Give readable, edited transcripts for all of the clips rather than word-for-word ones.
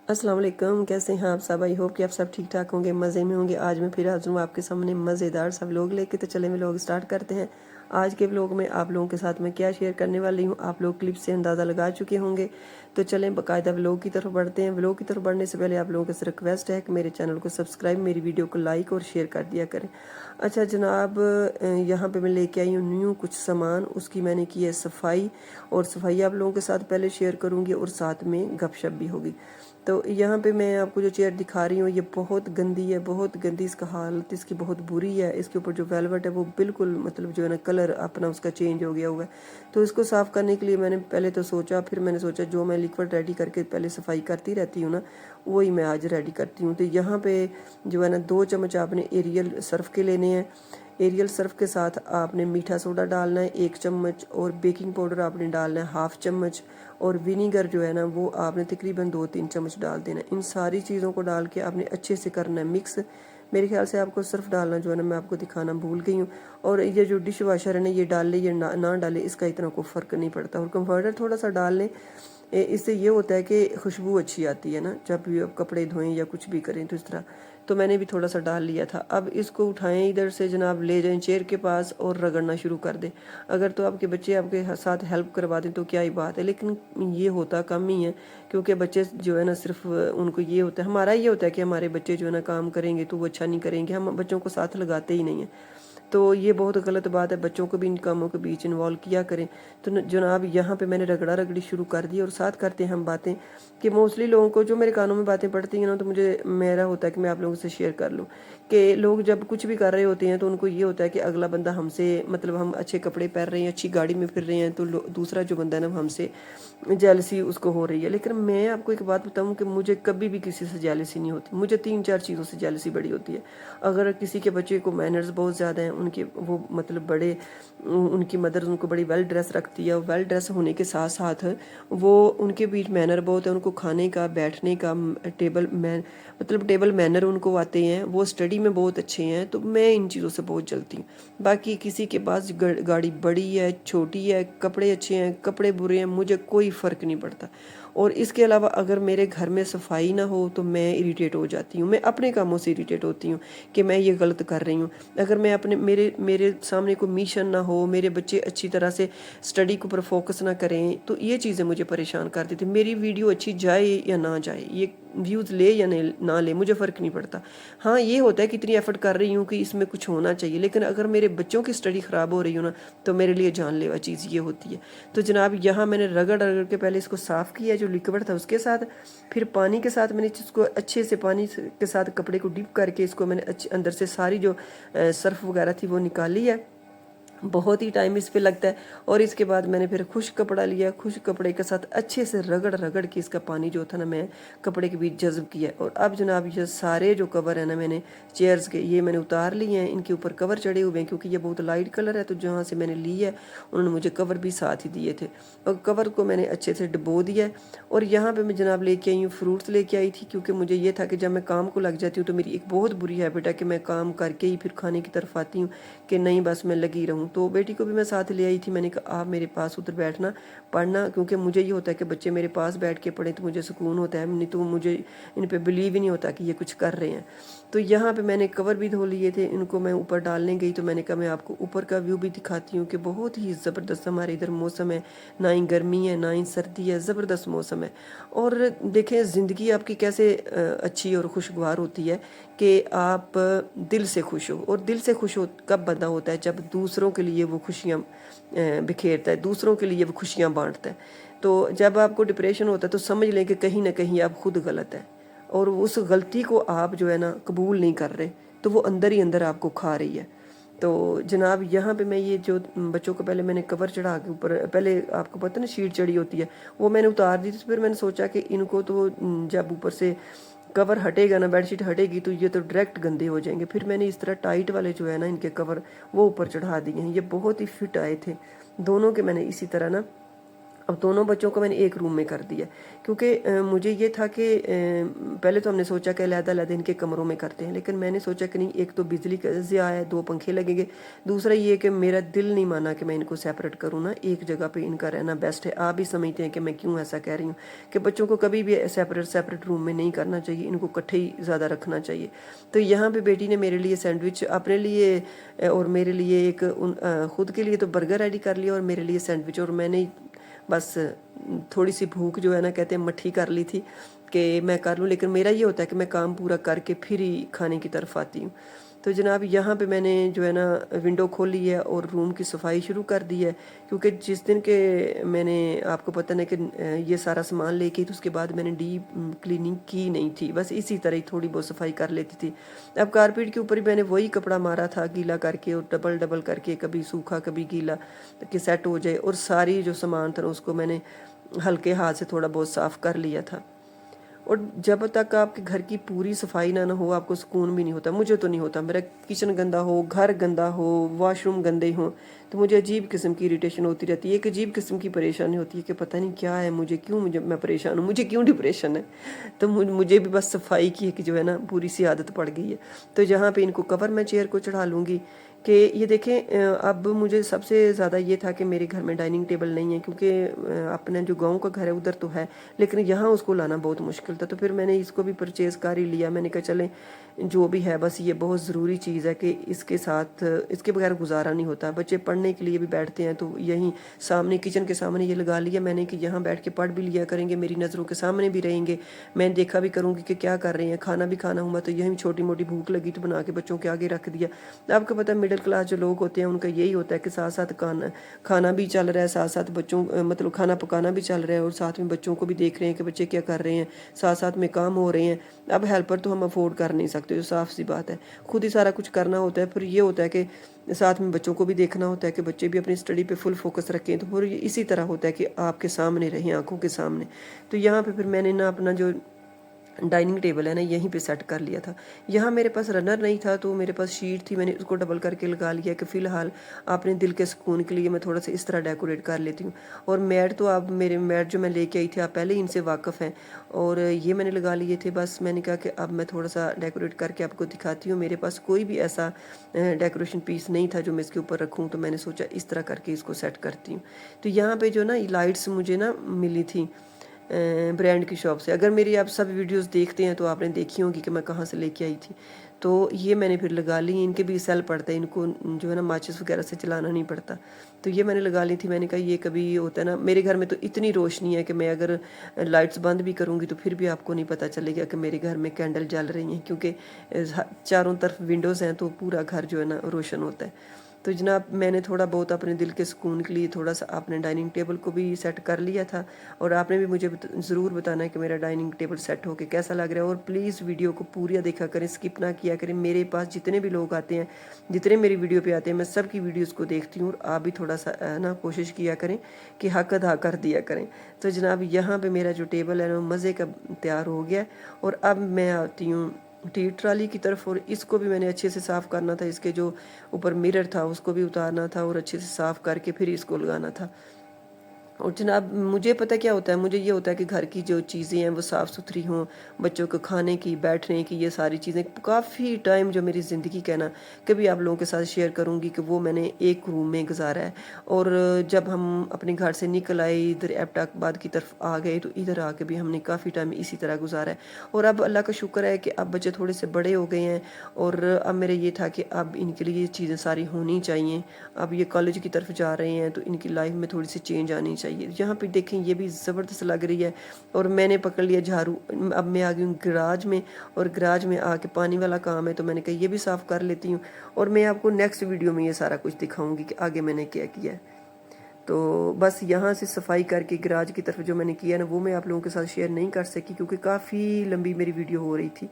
अस्सलाम वालेकुम, कैसे हैं आप सब। आई होप कि आप सब ठीक ठाक होंगे, मज़े में होंगे। आज मैं फिर हाजिर हूँ आपके सामने मज़ेदार सब लोग लेके। तो चले व्लॉग स्टार्ट करते हैं। आज के व्लॉग में आप लोगों के साथ मैं क्या शेयर करने वाली हूँ, आप लोग क्लिप से अंदाज़ा लगा चुके होंगे। तो चलें बाकायदा व्लॉग की तरफ बढ़ते हैं। व्लॉग की तरफ बढ़ने से पहले आप लोगों से रिक्वेस्ट है कि मेरे चैनल को सब्सक्राइब, मेरी वीडियो को लाइक और शेयर कर दिया करें। अच्छा जनाब, यहाँ पे मैं लेके आई हूँ न्यू कुछ सामान, उसकी मैंने की है सफाई, और सफाई आप लोगों के साथ पहले शेयर करूँगी और साथ में गपशप भी होगी। तो यहाँ पे मैं आपको जो चेयर दिखा रही हूँ ये बहुत गंदी है, बहुत गंदी, इसका हालत इसकी बहुत बुरी है। इसके ऊपर जो वेलवेट है वो बिल्कुल मतलब जो है ना कलर अपना उसका चेंज हो गया हुआ है। तो इसको साफ़ करने के लिए मैंने पहले तो सोचा, फिर मैंने सोचा जो मैं लिक्विड रेडी करके पहले सफाई करती रहती हूँ ना, वही मैं आज रेडी करती हूँ। तो यहाँ पे जो है ना 2 चम्मच आपने एरियल सर्फ के लेने हैं। एरियल सर्फ के साथ आपने मीठा सोडा डालना है 1 चम्मच, और बेकिंग पाउडर आपने डालना है 1/2 चम्मच, और विनीगर जो है ना वो आपने तकरीबन 2-3 चम्मच डाल देना है। इन सारी चीज़ों को डाल के आपने अच्छे से करना है मिक्स। मेरे ख्याल से आपको सर्फ डालना जो है ना मैं आपको दिखाना भूल गई हूँ। और ये जो डिश वाशर है ना, ये डाल ले या ना डाले इसका इतना कोई फ़र्क नहीं पड़ता। और कंफर्टर थोड़ा सा डाल लें, इससे ये होता है कि खुशबू अच्छी आती है ना, जब भी आप कपड़े धोएं या कुछ भी करें तो इस तरह। तो मैंने भी थोड़ा सा डाल लिया था। अब इसको उठाएं इधर से जनाब, ले जाएं चेयर के पास और रगड़ना शुरू कर दें। अगर तो आपके बच्चे आपके साथ हेल्प करवा दें तो क्या ही बात है, लेकिन ये होता कम ही है, क्योंकि बच्चे जो है ना सिर्फ उनको ये होता है, हमारा ये होता है कि हमारे बच्चे जो है ना काम करेंगे तो वो अच्छा नहीं करेंगे, हम बच्चों को साथ लगाते ही नहीं हैं। तो ये बहुत गलत बात है, बच्चों को भी इन कामों के बीच इन्वॉल्व किया करें। तो जनाब यहाँ पे मैंने रगड़ा रगड़ी शुरू कर दी, और साथ करते हैं हम बातें कि मोस्टली लोगों को जो मेरे कानों में बातें पड़ती हैं ना, तो मुझे मेरा होता है कि मैं आप लोगों से शेयर कर लूँ कि लोग जब कुछ भी कर रहे होते हैं तो उनको ये होता है कि अगला बंदा हमसे, मतलब हम अच्छे कपड़े पहन रहे हैं, अच्छी गाड़ी में फिर रहे हैं, तो दूसरा जो बंदा है ना हमसे जेलसी उसको हो रही है। लेकिन मैं आपको एक बात बताऊं कि मुझे कभी भी किसी से जेलसी नहीं होती। मुझे 3-4 चीज़ों से जेलसी बड़ी होती है। अगर किसी के बच्चे को मैनर्स बहुत ज़्यादा हैं, उनके वो मतलब बड़े, उनकी मदर उनको बड़ी वेल ड्रेस रखती है, वेल ड्रेस होने के साथ साथ वो उनके बीच मैनर बहुत है, उनको खाने का, बैठने का, टेबल मैनर उनको आते हैं, वो स्टडी में बहुत अच्छे हैं। तो मैं इन चीज़ों से बहुत जलती हूँ। बाकी किसी के पास गाड़ी बड़ी है, छोटी है, कपड़े अच्छे हैं, कपड़े बुरे हैं, मुझे कोई फ़र्क नहीं पड़ता। और इसके अलावा अगर मेरे घर में सफाई ना हो तो मैं इरिटेट हो जाती हूँ, मैं अपने कामों से इरिटेट होती हूँ कि मैं ये गलत कर रही हूँ। अगर मैं अपने मेरे मेरे सामने कोई मिशन ना हो, मेरे बच्चे अच्छी तरह से स्टडी के ऊपर फोकस ना करें, तो ये चीज़ें मुझे परेशान कर देती। मेरी वीडियो अच्छी जाए या ना जाए, ये व्यूज़ ले या ना ले, मुझे फ़र्क नहीं पड़ता। हाँ ये होता है कि इतनी एफर्ट कर रही हूँ कि इसमें कुछ होना चाहिए, लेकिन अगर मेरे बच्चों की स्टडी ख़राब हो रही हो ना, तो मेरे लिए जानलेवा चीज़ ये होती है। तो जनाब यहाँ मैंने रगड़ रगड़ के पहले इसको साफ़ किया, जो लिक्विड था उसके साथ, फिर पानी के साथ मैंने इसको अच्छे से पानी के साथ कपड़े को डिप करके इसको मैंने अच्छे अंदर से सारी जो सर्फ वगैरह थी वो निकाली है। बहुत ही टाइम इस पे लगता है। और इसके बाद मैंने फिर खुश्क कपड़ा लिया, खुश्क कपड़े के साथ अच्छे से रगड़ रगड़ के इसका पानी जो था ना मैं कपड़े के बीच जज्ब किया। और अब जनाब ये सारे जो कवर है ना मैंने चेयर्स के, ये मैंने उतार लिए हैं, इनके ऊपर कवर चढ़े हुए हैं, क्योंकि ये बहुत लाइट कलर है। तो जहाँ से मैंने ली है उन्होंने मुझे कवर भी साथ ही दिए थे, और कवर को मैंने अच्छे से डबो दिया। और यहाँ पर मैं जनाब लेके आई हूँ फ्रूट्स लेके आई थी, क्योंकि मुझे ये था कि जब मैं काम को लग जाती हूँ तो मेरी एक बहुत बुरी हैबिट है कि मैं काम करके ही फिर खाने की तरफ आती हूँ, कि नहीं बस मैं लगी रहूँ। तो बेटी को भी मैं साथ ले आई थी, मैंने कहा आप मेरे पास उधर बैठना पढ़ना, क्योंकि मुझे ये होता है कि बच्चे मेरे पास बैठ के पढ़ें तो मुझे सुकून होता है, नहीं तो मुझे इन पे बिलीव ही नहीं होता कि ये कुछ कर रहे हैं। तो यहाँ पे मैंने कवर भी धो लिए थे, इनको मैं ऊपर डालने गई तो मैंने कहा मैं आपको ऊपर का व्यू भी दिखाती हूँ कि बहुत ही ज़बरदस्त हमारे इधर मौसम है, ना ही गर्मी है ना ही सर्दी है, ज़बरदस्त मौसम है। और देखें ज़िंदगी आपकी कैसे अच्छी और खुशगवार होती है कि आप दिल से खुश हो। और दिल से खुश हो कब बंदा होता है, जब दूसरों के लिए वो खुशियाँ बिखेरता है, दूसरों के लिए वो खुशियाँ बांटता है। तो जब आपको डिप्रेशन होता है तो समझ लें कि कहीं ना कहीं आप खुद गलत है, और उस गलती को आप जो है ना कबूल नहीं कर रहे, तो वो अंदर ही अंदर आपको खा रही है। तो जनाब यहाँ पे मैं ये जो बच्चों को पहले मैंने कवर चढ़ा के ऊपर, पहले आपको पता ना शीट चढ़ी होती है, वो मैंने उतार दी थी। फिर मैंने सोचा कि इनको तो जब ऊपर से कवर हटेगा ना, बेडशीट हटेगी, तो ये तो डायरेक्ट गंदे हो जाएंगे। फिर मैंने इस तरह टाइट वाले जो है ना इनके कवर वो ऊपर चढ़ा दिए हैं। ये बहुत ही फिट आए थे दोनों के, मैंने इसी तरह ना अब दोनों बच्चों को मैंने एक रूम में कर दिया, क्योंकि मुझे ये था कि पहले तो हमने सोचा कि अलग-अलग इनके कमरों में करते हैं, लेकिन मैंने सोचा कि नहीं, एक तो बिजली का ज़िया है, 2 पंखे लगेंगे, दूसरा ये कि मेरा दिल नहीं माना कि मैं इनको सेपरेट करूँ ना, एक जगह पे इनका रहना बेस्ट है। आप भी समझते हैं कि मैं क्यों ऐसा कह रही हूँ कि बच्चों को कभी भी सेपरेट रूम में नहीं करना चाहिए, इनको इकट्ठे ही ज़्यादा रखना चाहिए। तो यहाँ पे बेटी ने मेरे लिए सैंडविच अपने लिए और मेरे लिए एक खुद के लिए तो बर्गर रेडी कर लिया और मेरे लिए सैंडविच, और मैंने बस थोड़ी सी भूख जो है ना, कहते हैं मट्ठी कर ली थी कि मैं कर लूँ, लेकिन मेरा ये होता है कि मैं काम पूरा करके फिर ही खाने की तरफ आती हूँ। तो जनाब यहाँ पे मैंने जो है ना विंडो खोली है और रूम की सफाई शुरू कर दी है, क्योंकि जिस दिन के मैंने आपको पता नहीं कि ये सारा सामान लेके, तो उसके बाद मैंने डीप क्लीनिंग की नहीं थी, बस इसी तरह ही थोड़ी बहुत सफाई कर लेती थी। अब कारपेट के ऊपर ही मैंने वही कपड़ा मारा था गीला करके, और डबल डबल करके, कभी सूखा कभी गीला, कि सेट हो जाए, और सारी जो सामान था उसको मैंने हल्के हाथ से थोड़ा बहुत साफ़ कर लिया था। और जब तक आपके घर की पूरी सफाई ना हो, आपको सुकून भी नहीं होता। मुझे तो नहीं होता, मेरा किचन गंदा हो, घर गंदा हो, वॉशरूम गंदे हों, तो मुझे अजीब किस्म की इरिटेशन होती रहती है, एक अजीब किस्म की परेशानी होती है कि पता नहीं क्या है मुझे मैं परेशान हूँ, मुझे क्यों डिप्रेशन है। तो मुझे भी बस सफाई की एक जो है ना पूरी सी आदत पड़ गई है। तो जहाँ पे इनको कवर मैं चेयर को चढ़ा लूँगी कि ये देखें, अब मुझे सबसे ज़्यादा ये था कि मेरे घर में डाइनिंग टेबल नहीं है, क्योंकि अपने जो गांव का घर है उधर तो है, लेकिन यहाँ उसको लाना बहुत मुश्किल था। तो फिर मैंने इसको भी परचेज़ कर ही लिया। मैंने कहा चलें जो भी है, बस ये बहुत ज़रूरी चीज़ है कि इसके साथ इसके बगैर गुजारा नहीं होता। बच्चे पढ़ने के लिए भी बैठते हैं तो यहीं सामने किचन के सामने ये लगा लिया मैंने कि यहाँ बैठ के पढ़ भी लिया करेंगे, मेरी नज़रों के सामने भी रहेंगे, मैं देखा भी करूँगी कि क्या कर रहे हैं। खाना भी खाना हुआ तो यहीं छोटी मोटी भूख लगी तो बना के बच्चों के आगे रख दिया। आपको पता है मिडिल क्लास जो लोग होते हैं उनका यही होता है कि साथ साथ खाना भी चल रहा है, साथ साथ बच्चों मतलब खाना पकाना भी चल रहा है, और साथ में बच्चों को भी देख रहे हैं कि बच्चे क्या कर रहे हैं, साथ साथ में काम हो रहे हैं। अब हेल्पर तो हम अफोर्ड कर नहीं सकते, जो साफ सी बात है, खुद ही सारा कुछ करना होता है। फिर ये होता है कि साथ में बच्चों को भी देखना होता है कि बच्चे भी अपनी स्टडी पे फुल फोकस रखें, तो फिर इसी तरह होता है कि आपके सामने रहें, आंखों के सामने। तो यहाँ पे फिर मैंने ना अपना जो डाइनिंग टेबल है ना यहीं पे सेट कर लिया था। यहाँ मेरे पास रनर नहीं था तो मेरे पास शीट थी, मैंने उसको डबल करके लगा लिया कि फ़िलहाल अपने दिल के सुकून के लिए मैं थोड़ा सा इस तरह डेकोरेट कर लेती हूँ। और मैट तो आप मेरे मैट जो मैं लेके आई थी आप पहले ही इनसे वाकिफ़ हैं, और ये मैंने लगा लिए थे। बस मैंने कहा कि अब मैं थोड़ा सा डेकोरेट करके आपको दिखाती हूँ। मेरे पास कोई भी ऐसा डेकोरेशन पीस नहीं था जो मैं इसके ऊपर रखूँ, तो मैंने सोचा इस तरह करके इसको सेट करती हूँ। तो यहाँ पर जो ना लाइट्स मुझे ना मिली थी ब्रांड की शॉप से। अगर मेरी आप सब वीडियोस देखते हैं तो आपने देखी होगी कि मैं कहाँ से लेके आई थी। तो ये मैंने फिर लगा ली, इनके भी सेल पड़ता है, इनको जो है ना माचिस वगैरह से चलाना नहीं पड़ता। तो ये मैंने लगा ली थी। मैंने कहा ये कभी होता है ना, मेरे घर में तो इतनी रोशनी है कि मैं अगर लाइट्स बंद भी करूँगी तो फिर भी आपको नहीं पता चलेगा कि मेरे घर में कैंडल जल रही हैं, क्योंकि चारों तरफ विंडोज़ हैं तो पूरा घर जो है ना रोशन होता है। तो जनाब मैंने थोड़ा बहुत अपने दिल के सुकून के लिए थोड़ा सा अपने डाइनिंग टेबल को भी सेट कर लिया था, और आपने भी मुझे ज़रूर बताना है कि मेरा डाइनिंग टेबल सेट होके कैसा लग रहा है। और प्लीज़ वीडियो को पूरा देखा करें, स्किप ना किया करें। मेरे पास जितने भी लोग आते हैं, जितने मेरी वीडियो पे आते हैं, मैं सबकी वीडियोज़ को देखती हूँ, और आप भी थोड़ा सा ना कोशिश किया करें कि हक अदा कर दिया करें। तो जनाब यहाँ पर मेरा जो टेबल है ना मज़े का तैयार हो गया, और अब मैं आती हूँ टी ट्राली की तरफ। और इसको भी मैंने अच्छे से साफ़ करना था, इसके जो ऊपर मिरर था उसको भी उतारना था और अच्छे से साफ़ करके फिर इसको लगाना था। और जनाब मुझे पता क्या होता है, मुझे ये होता है कि घर की जो चीज़ें हैं वो साफ़ सुथरी हों, बच्चों को खाने की बैठने की ये सारी चीज़ें। काफ़ी टाइम जो मेरी ज़िंदगी का ना कभी आप लोगों के साथ शेयर करूँगी कि वो मैंने एक रूम में गुजारा है। और जब हम अपने घर से निकल आए इधर एबटाबाद की तरफ आ गए तो इधर आके भी हमने काफ़ी टाइम इसी तरह गुजारा है। और अब अल्लाह का शुक्र है कि अब बच्चे थोड़े से बड़े हो गए हैं, और अब मेरा ये था कि अब इनके लिए ये चीज़ें सारी होनी चाहिए। अब ये कॉलेज की तरफ जा रहे हैं तो इनकी लाइफ में थोड़ी सी चेंज आनी चाहिए। यहाँ पे देखें ये भी ज़बरदस्त लग रही है, और मैंने पकड़ लिया झाड़ू। अब मैं आ गई हूँ गराज में, और गराज में आके पानी वाला काम है तो मैंने कहा ये भी साफ़ कर लेती हूँ, और मैं आपको नेक्स्ट वीडियो में ये सारा कुछ दिखाऊंगी कि आगे मैंने क्या किया है। तो बस यहाँ से सफाई करके गराज की तरफ जो मैंने किया ना वो मैं आप लोगों के साथ शेयर नहीं कर सकी, क्योंकि काफ़ी लंबी मेरी वीडियो हो रही थी।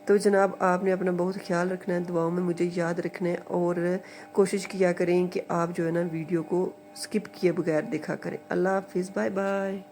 तो जनाब आपने अपना बहुत ख्याल रखना है, दुआओं में मुझे याद रखना है, और कोशिश किया करें कि आप जो है ना वीडियो को स्किप किए बगैर देखा करें। अल्लाह हाफिज़, बाय बाय।